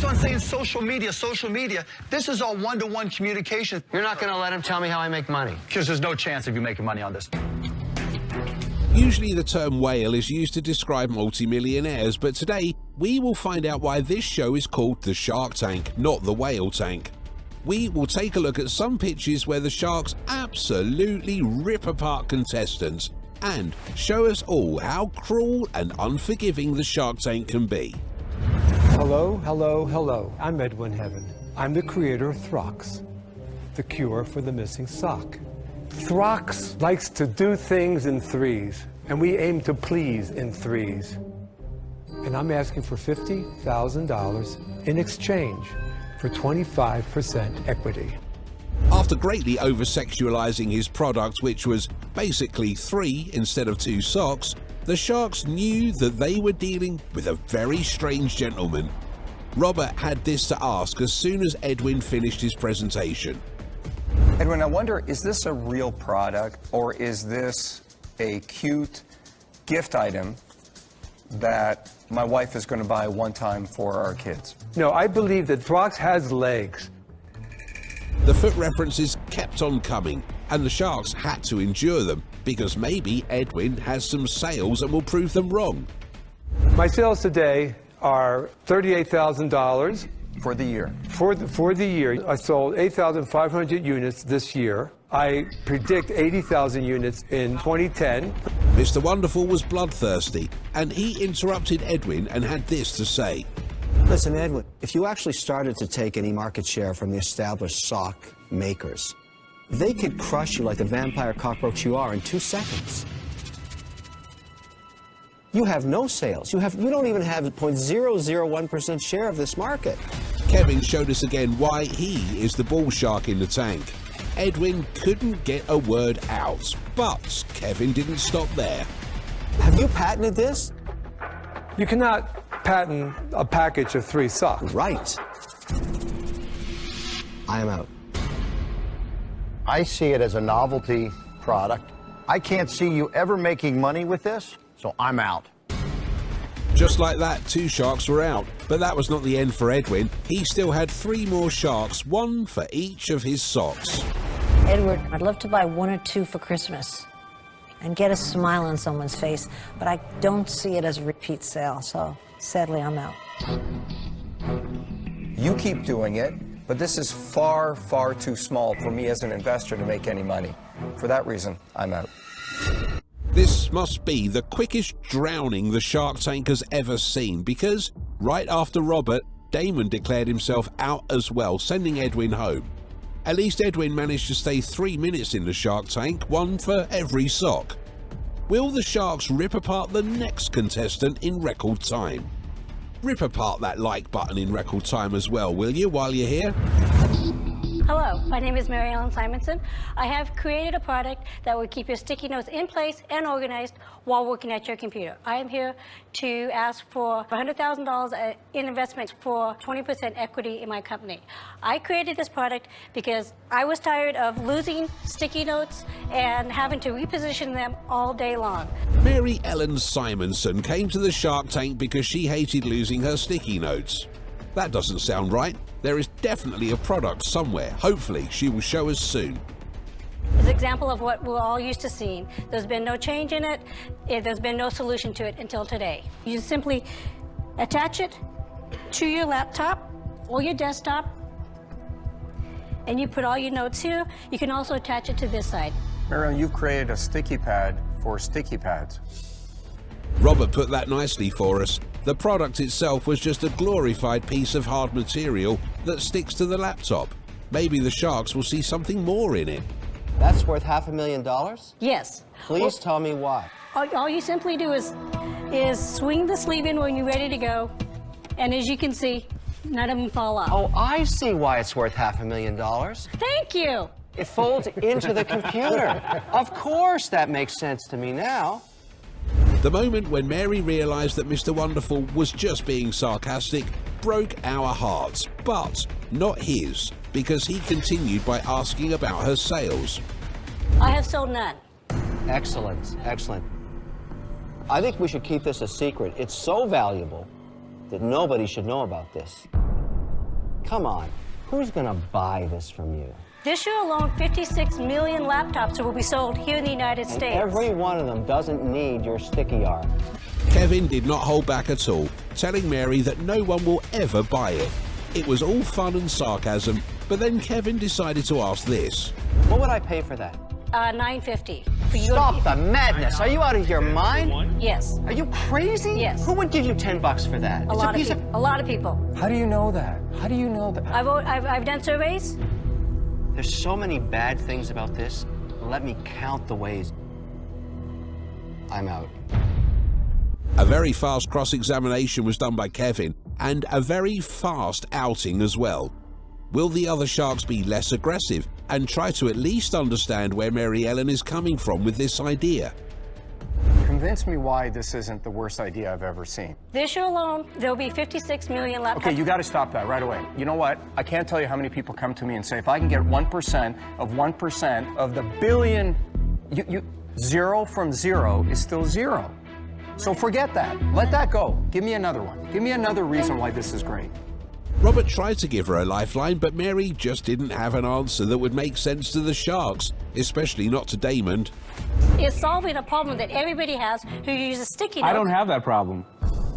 keeps on saying social media, social media. This is all one-to-one communication. You're not going to let him tell me how I make money. Because there's no chance of you making money on this. Usually the term whale is used to describe multimillionaires, but today we will find out why this show is called the Shark Tank, not the Whale Tank. We will take a look at some pitches where the sharks absolutely rip apart contestants and show us all how cruel and unforgiving the Shark Tank can be. Hello, hello, hello. I'm Edwin Heaven. I'm the creator of Throx, the cure for the missing sock. Throx likes to do things in threes, and we aim to please in threes. And I'm asking for $50,000 in exchange for 25% equity. After greatly over-sexualizing his product, which was basically 3 instead of 2 socks, the sharks knew that they were dealing with a very strange gentleman. Robert had this to ask as soon as Edwin finished his presentation. Edwin, I wonder, is this a real product, or is this a cute gift item that my wife is going to buy one time for our kids? No, I believe that Throx has legs. The foot references kept on coming, and the sharks had to endure them, because maybe Edwin has some sales and will prove them wrong. My sales today are $38,000. For the year? For the year. I sold 8,500 units this year. I predict 80,000 units in 2010. Mr. Wonderful was bloodthirsty, and he interrupted Edwin and had this to say. Listen, Edwin, if you actually started to take any market share from the established sock makers, they could crush you like the vampire cockroach you are in 2 seconds. You have no sales. You don't even have 0.001% share of this market. Kevin showed us again why he is the bull shark in the tank. Edwin couldn't get a word out, but Kevin didn't stop there. Have you patented this? You cannot patent a package of 3 socks. Right. I am out. I see it as a novelty product. I can't see you ever making money with this, so I'm out. Just like that, 2 sharks were out, but that was not the end for Edwin. He still had 3 more sharks, 1 for each of his socks. Edward, I'd love to buy 1 or 2 for Christmas and get a smile on someone's face, but I don't see it as a repeat sale, so sadly I'm out. You keep doing it, but this is far, far too small for me as an investor to make any money. For that reason, I'm out. This must be the quickest drowning the Shark Tank has ever seen, because right after Robert, Damon declared himself out as well, sending Edwin home. At least Edwin managed to stay 3 minutes in the Shark Tank, 1 for every sock. Will the sharks rip apart the next contestant in record time? Rip apart that like button in record time as well, will you, while you're here? Hello, my name is Mary Ellen Simonson. I have created a product that will keep your sticky notes in place and organized while working at your computer. I am here to ask for $100,000 in investment for 20% equity in my company. I created this product because I was tired of losing sticky notes and having to reposition them all day long. Mary Ellen Simonson came to the Shark Tank because she hated losing her sticky notes. That doesn't sound right. There is definitely a product somewhere. Hopefully, she will show us soon. It's an example of what we're all used to seeing. There's been no change in it. There's been no solution to it until today. You simply attach it to your laptop or your desktop, and you put all your notes here. You can also attach it to this side. Marion, you've created a sticky pad for sticky pads. Robert put that nicely for us. The product itself was just a glorified piece of hard material that sticks to the laptop. Maybe the sharks will see something more in it. That's worth $500,000? Yes. Please tell me why. All you simply do is swing the sleeve in when you're ready to go, and as you can see, none of them fall off. Oh, I see why it's worth $500,000. Thank you. It folds into the computer. Of course, that makes sense to me now. The moment when Mary realized that Mr. Wonderful was just being sarcastic broke our hearts, but not his, because he continued by asking about her sales. I have sold none. Excellent, excellent. I think we should keep this a secret. It's so valuable that nobody should know about this. Come on, who's gonna buy this from you? This year alone, 56 million laptops will be sold here in the United States. Every one of them doesn't need your sticky art. Kevin did not hold back at all, telling Mary that no one will ever buy it. It was all fun and sarcasm, but then Kevin decided to ask this. What would I pay for that? $950. Stop the madness! Are you out of your mind? Yes. Are you crazy? Yes. Who would give you $10 for that? A lot of people. How do you know that? How do you know that? I've done surveys. There's so many bad things about this. Let me count the ways. I'm out. A very fast cross-examination was done by Kevin, and a very fast outing as well. Will the other sharks be less aggressive and try to at least understand where Mary Ellen is coming from with this idea? Convince me why this isn't the worst idea I've ever seen. This year alone, there'll be 56 million laptops. Okay, you got to stop that right away. You know what? I can't tell you how many people come to me and say, if I can get 1% of the billion, zero from zero is still zero. So forget that. Let that go. Give me another one. Give me another reason why this is great. Robert tried to give her a lifeline, but Mary just didn't have an answer that would make sense to the sharks, especially not to Damon. It's solving a problem that everybody has who uses sticky notes. I don't have that problem.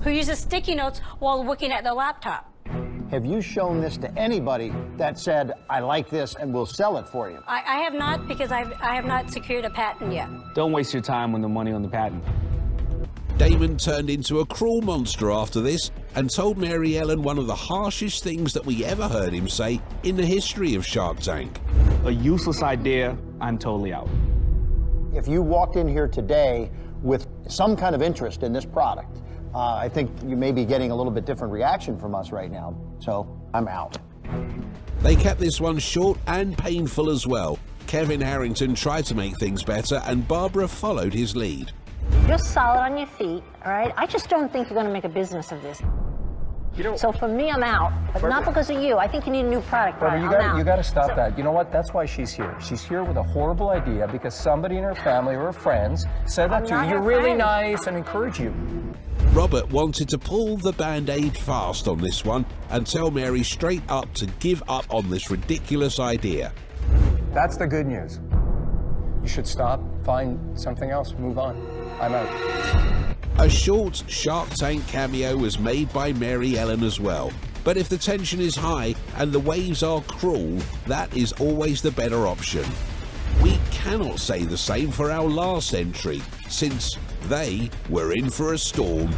Who uses sticky notes while looking at their laptop. Have you shown this to anybody that said, I like this and will sell it for you? I have not, because I have not secured a patent yet. Don't waste your time on the money on the patent. Damon turned into a cruel monster after this and told Mary Ellen one of the harshest things that we ever heard him say in the history of Shark Tank. A useless idea, I'm totally out. If you walked in here today with some kind of interest in this product, I think you may be getting a little bit different reaction from us right now, so I'm out. They kept this one short and painful as well. Kevin Harrington tried to make things better and Barbara followed his lead. You're solid on your feet, all right? I just don't think you're going to make a business of this. So for me, I'm out, but not because of you. I think you need a new product. Barbara, you got to stop that. You know what? That's why she's here. She's here with a horrible idea because somebody in her family or her friends said that to you. You're really nice and encourage you. Robert wanted to pull the band-aid fast on this one and tell Mary straight up to give up on this ridiculous idea. That's the good news. You should stop, find something else, move on. I'm out. A short Shark Tank cameo was made by Mary Ellen as well. But if the tension is high and the waves are cruel, that is always the better option. We cannot say the same for our last entry, since they were in for a storm.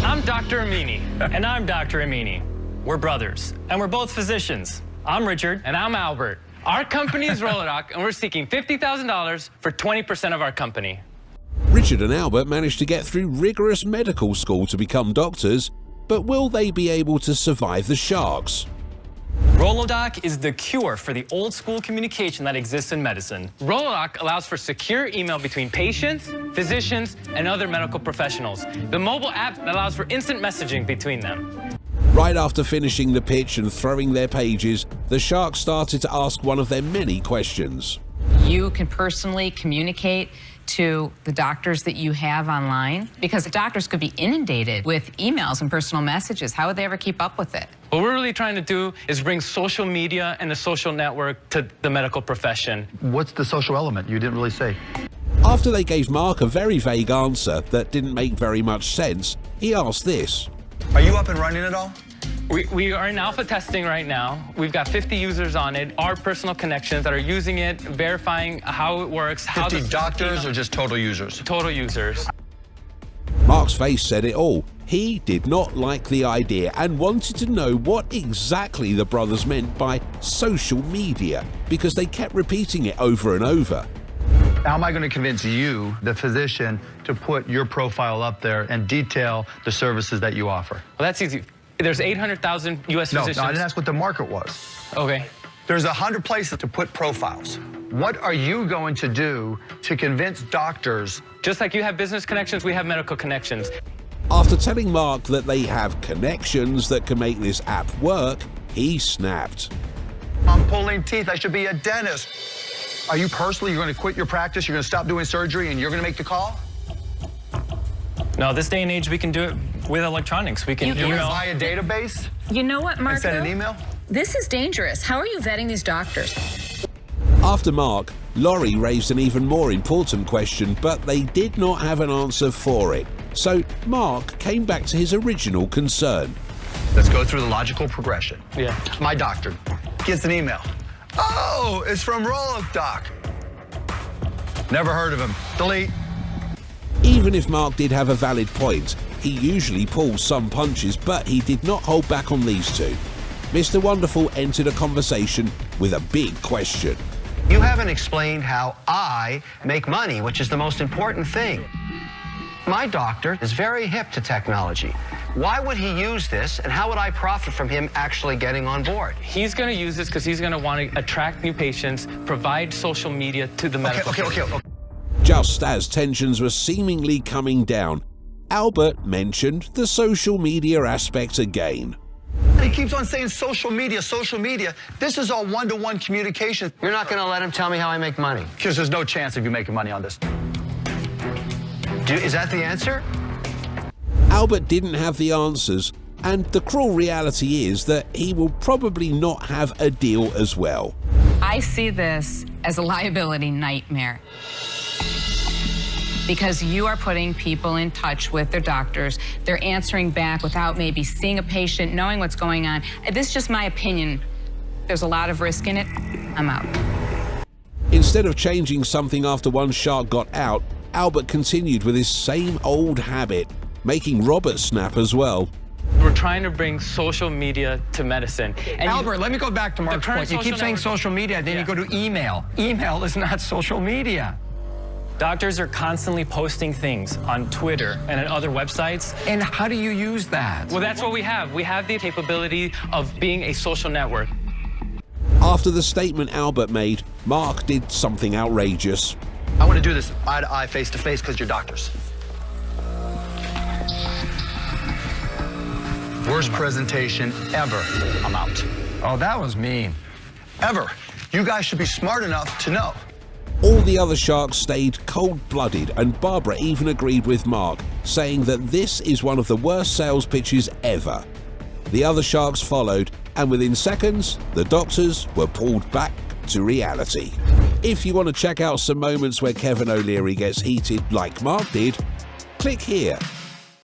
I'm Dr. Amini. And I'm Dr. Amini. We're brothers, and we're both physicians. I'm Richard. And I'm Albert. Our company is Rolodoc, and we're seeking $50,000 for 20% of our company. Richard and Albert managed to get through rigorous medical school to become doctors, but will they be able to survive the sharks? Rolodoc is the cure for the old school communication that exists in medicine. Rolodoc allows for secure email between patients, physicians, and other medical professionals. The mobile app allows for instant messaging between them. Right after finishing the pitch and throwing their pages, the sharks started to ask one of their many questions. You can personally communicate to the doctors that you have online, because the doctors could be inundated with emails and personal messages. How would they ever keep up with it? What we're really trying to do is bring social media and a social network to the medical profession. What's the social element? You didn't really say. After they gave Mark a very vague answer that didn't make very much sense, he asked this. Are you up and running at all? We are in alpha testing right now. We've got 50 users on it, our personal connections that are using it, verifying how it works. 50 doctors or just total users? Total users. Mark's face said it all. He did not like the idea and wanted to know what exactly the brothers meant by social media, because they kept repeating it over and over. How am I going to convince you, the physician, to put your profile up there and detail the services that you offer? Well, that's easy. There's 800,000 U.S. physicians. No, I didn't ask what the market was. Okay. There's 100 places to put profiles. What are you going to do to convince doctors? Just like you have business connections, we have medical connections. After telling Mark that they have connections that can make this app work, he snapped. I'm pulling teeth. I should be a dentist. Are you personally, you're going to quit your practice, you're going to stop doing surgery, and you're going to make the call? No, this day and age, we can do it with electronics. We can You're going to buy a database? You know what, Mark? And send an email? This is dangerous. How are you vetting these doctors? After Mark, Laurie raised an even more important question, but they did not have an answer for it. So Mark came back to his original concern. Let's go through the logical progression. Yeah. My doctor gets an email. Oh, it's from Roloc Doc. Never heard of him. Delete. Even if Mark did have a valid point, he usually pulls some punches, but he did not hold back on these two. Mr. Wonderful entered a conversation with a big question. You haven't explained how I make money, which is the most important thing. My doctor is very hip to technology. Why would he use this, and how would I profit from him actually getting on board? He's going to use this because he's going to want to attract new patients, provide social media to the medical community. Just as tensions were seemingly coming down, Albert mentioned the social media aspect again. He keeps on saying social media, social media. This is all one-to-one communication. You're not going to let him tell me how I make money. Because there's no chance of you making money on this. Is that the answer? Albert didn't have the answers, and the cruel reality is that he will probably not have a deal as well. I see this as a liability nightmare. Because you are putting people in touch with their doctors. They're answering back without maybe seeing a patient, knowing what's going on. This is just my opinion. There's a lot of risk in it. I'm out. Instead of changing something after one shark got out, Albert continued with his same old habit, making Robert snap as well. We're trying to bring social media to medicine. And Albert, let me go back to Mark's point. You keep saying social media, then you go to email. Email is not social media. Doctors are constantly posting things on Twitter and at other websites. And how do you use that? Well, that's what we have. We have the capability of being a social network. After the statement Albert made, Mark did something outrageous. I want to do this eye to eye, face to face, because you're doctors. Worst presentation ever. I'm out. Oh, that was mean. Ever. You guys should be smart enough to know. All the other sharks stayed cold-blooded, and Barbara even agreed with Mark, saying that this is one of the worst sales pitches ever. The other sharks followed, and within seconds, the doctors were pulled back to reality. If you want to check out some moments where Kevin O'Leary gets heated like Mark did, click here.